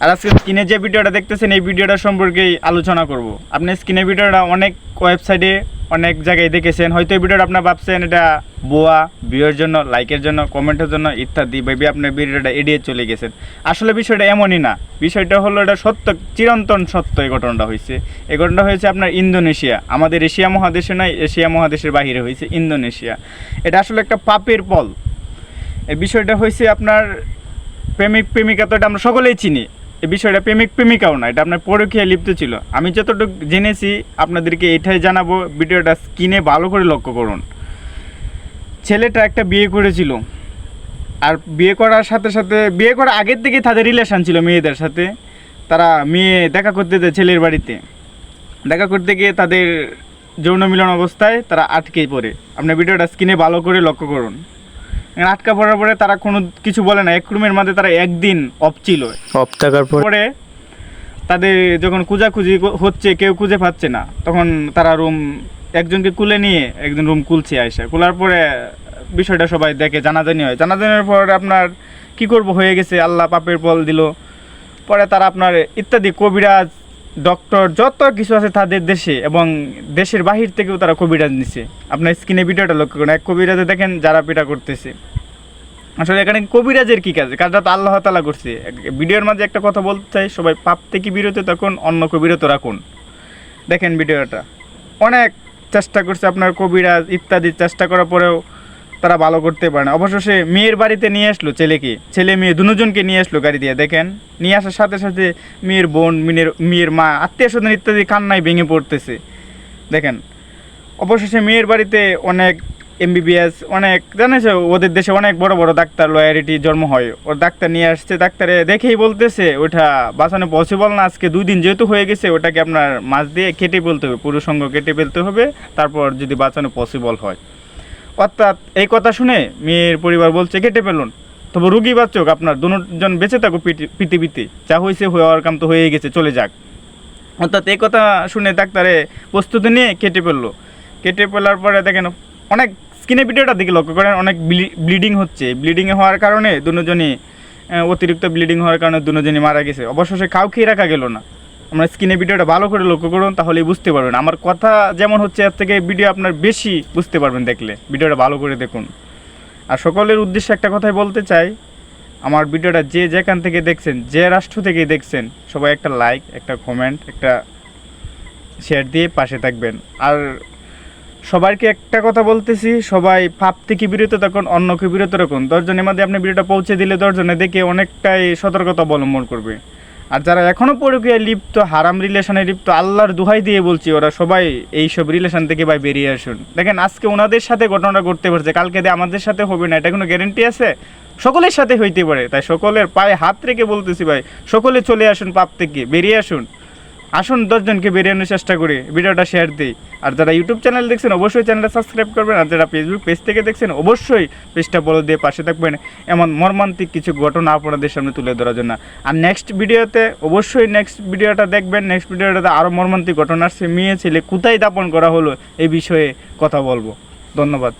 আর আজকে স্ক্রিনে যে ভিডিওটা দেখতেছেন এই ভিডিওটা সম্পর্কেই আলোচনা করব। আপনি স্ক্রিনে ভিডিওটা অনেক ওয়েবসাইটে অনেক জায়গায় দেখেছেন, হয়তো এই ভিডিওটা আপনার ভাবছেন এটা বোয়া, ভিউয়ের জন্য, লাইকের জন্য, কমেন্টের জন্য ইত্যাদি ভেবে আপনার ভিডিওটা এড়িয়ে চলে গেছেন। আসলে বিষয়টা এমনই না, বিষয়টা হলো এটা সত্য, চিরন্তন সত্য। এই ঘটনাটা হয়েছে, এই ঘটনাটা হয়েছে আপনার ইন্দোনেশিয়া, আমাদের এশিয়া মহাদেশে নয়, এশিয়া মহাদেশের বাহিরে হয়েছে ইন্দোনেশিয়া। এটা আসলে একটা পাপের ফল। এই বিষয়টা হয়েছে আপনার প্রেমিক প্রেমিকা, তো এটা আমরা সকলেই চিনি। এই বিষয়টা প্রেমিক প্রেমিকাও না, এটা আপনার পরকীয়ায় লিপ্ত ছিল। আমি যতটুকু জেনেছি আপনাদেরকে এটাই জানাবো, ভিডিওটা স্ক্রিনে ভালো করে লক্ষ্য করুন। ছেলেটা একটা বিয়ে করেছিল, আর বিয়ে করার সাথে সাথে, বিয়ে করার আগের থেকেই তাদের রিলেশান ছিল মেয়েদের সাথে। তারা মেয়ে দেখা করতে যায় ছেলের বাড়িতে, দেখা করতে গিয়ে তাদের যৌন মিলন অবস্থায় তারা আটকেই পড়ে। আপনার ভিডিওটা স্ক্রিনে ভালো করে লক্ষ্য করুন। আটকা পড়ার পরে তারা কোনো কিছু বলে না, এক রুমের মধ্যে তারা একদিন অফ ছিল। অফ থাকার পরে তাদের যখন খোঁজাখুঁজি হচ্ছে, কেউ খুঁজে পাচ্ছে না, তখন তারা রুম একজনকে কুলে নিয়ে একজন রুম খুলছে আয়সা। খোলার পরে বিষয়টা সবাই দেখে, জানাজানি হয়। জানাজানির পর আপনার কি করব, হয়ে গেছে, আল্লাহ পাপের ফল দিল। পরে তারা আপনার ইত্যাদি কবিরাজ, ডক্টর, যত কিছু আছে তাদের দেশে এবং দেশের বাহির থেকেও তারা কবিরাজ নিছে। আপনার স্ক্রিনে ভিডিওটা লক্ষ্য করুন, এক কবিরাজে দেখেন যারা পিটা করতেছে। আসলে এখানে কবিরাজের কী কাজ? কাজটা তো আল্লাহ তাআলা করছে। ভিডিওর মাঝে একটা কথা বলতে চাই, সবাই পাপ থেকে বিরত থাকুন, অন্যকে বিরত রাখুন। দেখেন ভিডিওটা, অনেক চেষ্টা করছে আপনার কবিরাজ ইত্যাদি, চেষ্টা করার পরেও তারা ভালো করতে পারে না। অবশেষে মেয়ের বাড়িতে নিয়ে আসলো ছেলেকে, ছেলে মেয়ে দুজনকে নিয়ে আসলো গাড়ি দিয়ে। দেখেন নিয়ে আসার সাথে সাথে মেয়ের বোন, মেয়ের মা, আত্মীয় স্বজন ইত্যাদি কান্নায় ভেঙে পড়তেছে। দেখেন অবশেষে মেয়ের বাড়িতে অনেক এমবিবিএস, অনেক জানেছ ওদের দেশে অনেক বড় বড় ডাক্তার, লয়ারিটি জন্ম হয়। ওর ডাক্তার নিয়ে আসছে, ডাক্তারে দেখেই বলতেছে ওটা বাঁচানো পসিবল না। আজকে 2 দিন যেহেতু হয়ে গেছে, ওটাকে আপনার মাছ দিয়ে কেটে ফেলতে হবে, পুরো সঙ্গ কেটে ফেলতে হবে, তারপর যদি বাঁচানো পসিবল হয়। অর্থাৎ এই কথা শুনে মেয়ের পরিবার বলছে কেটে ফেলুন, তবে রুগী বাচ্চক, আপনার দুজন বেঁচে থাকুক পৃথিবীতে, যা হয়েছে হওয়ার কাম তো হয়ে গেছে, চলে যাক। অর্থাৎ এই কথা শুনে ডাক্তারে প্রস্তুতি নিয়ে কেটে ফেললো। কেটে ফেলার পরে দেখেন অনেক স্কিনে ভিডিওটা দিকে লক্ষ্য করেন, অনেক ব্লিডিং হচ্ছে। ব্লিডিংয়ে হওয়ার কারণে দুজনই, অতিরিক্ত ব্লিডিং হওয়ার কারণে দুজনই মারা গেছে। অবশেষে কাউকেই রাখা গেল না। আমরা স্ক্রিনে ভিডিওটা ভালো করে লক্ষ্য করুন, তাহলেই বুঝতে পারবেন। আমার কথা যেমন হচ্ছে, এর থেকে ভিডিও আপনার বেশি বুঝতে পারবেন দেখলে। ভিডিওটা ভালো করে দেখুন। আর সকলের উদ্দেশ্যে একটা কথাই বলতে চাই, আমার ভিডিওটা যে যেখান থেকে দেখছেন, যে রাষ্ট্র থেকে দেখছেন, সবাই একটা লাইক, একটা কমেন্ট, একটা শেয়ার দিয়ে পাশে থাকবেন। আর সবাইকে একটা কথা বলতেছি, সবাই পাপ থেকে বিরত থাকুন, অন্যকে বিরত রাখুন। 10 জনের মধ্যে আপনি ভিডিওটা পৌঁছে দিলে 10 জনে দেখে অনেকটাই সতর্কতা অবলম্বন করবে। আর যারা এখনও পরকীয়ায় লিপ্ত, হারাম রিলেশনে লিপ্ত, আল্লাহর দোহাই দিয়ে বলছি, ওরা সবাই এইসব রিলেশন থেকে ভাই বেরিয়ে আসুন। দেখেন আজকে ওনাদের সাথে ঘটনাটা ঘটতে পারছে, কালকে দিয়ে আমাদের সাথে হবে না, এটা কোনো গ্যারেন্টি আছে? সকলের সাথে হইতে পারে। তাই সকলের পায়ে হাত রেখে বলতেছি ভাই, সকলে চলে আসুন, পাপ থেকে বেরিয়ে আসুন। আসুন 10 জনকে বেরিয়ে চেষ্টা করি, ভিডিওটা শেয়ার দিই। আর যারা ইউটিউব চ্যানেল দেখছেন অবশ্যই চ্যানেলটা সাবস্ক্রাইব করবেন। আর যারা ফেসবুক পেজ থেকে দেখছেন অবশ্যই পেজটা ফলো দিয়ে পাশে থাকবেন, এমন মর্মান্তিক কিছু ঘটনা আপনাদের সামনে তুলে ধরার জন্য। আর নেক্সট ভিডিওতে অবশ্যই নেক্সট ভিডিওটা দেখবেন। নেক্সট ভিডিওটাতে আরও মর্মান্তিক ঘটনা আসছে, মেয়ে ছেলে কোথায় দাপন করা হলো এই বিষয়ে কথা বলবো। ধন্যবাদ।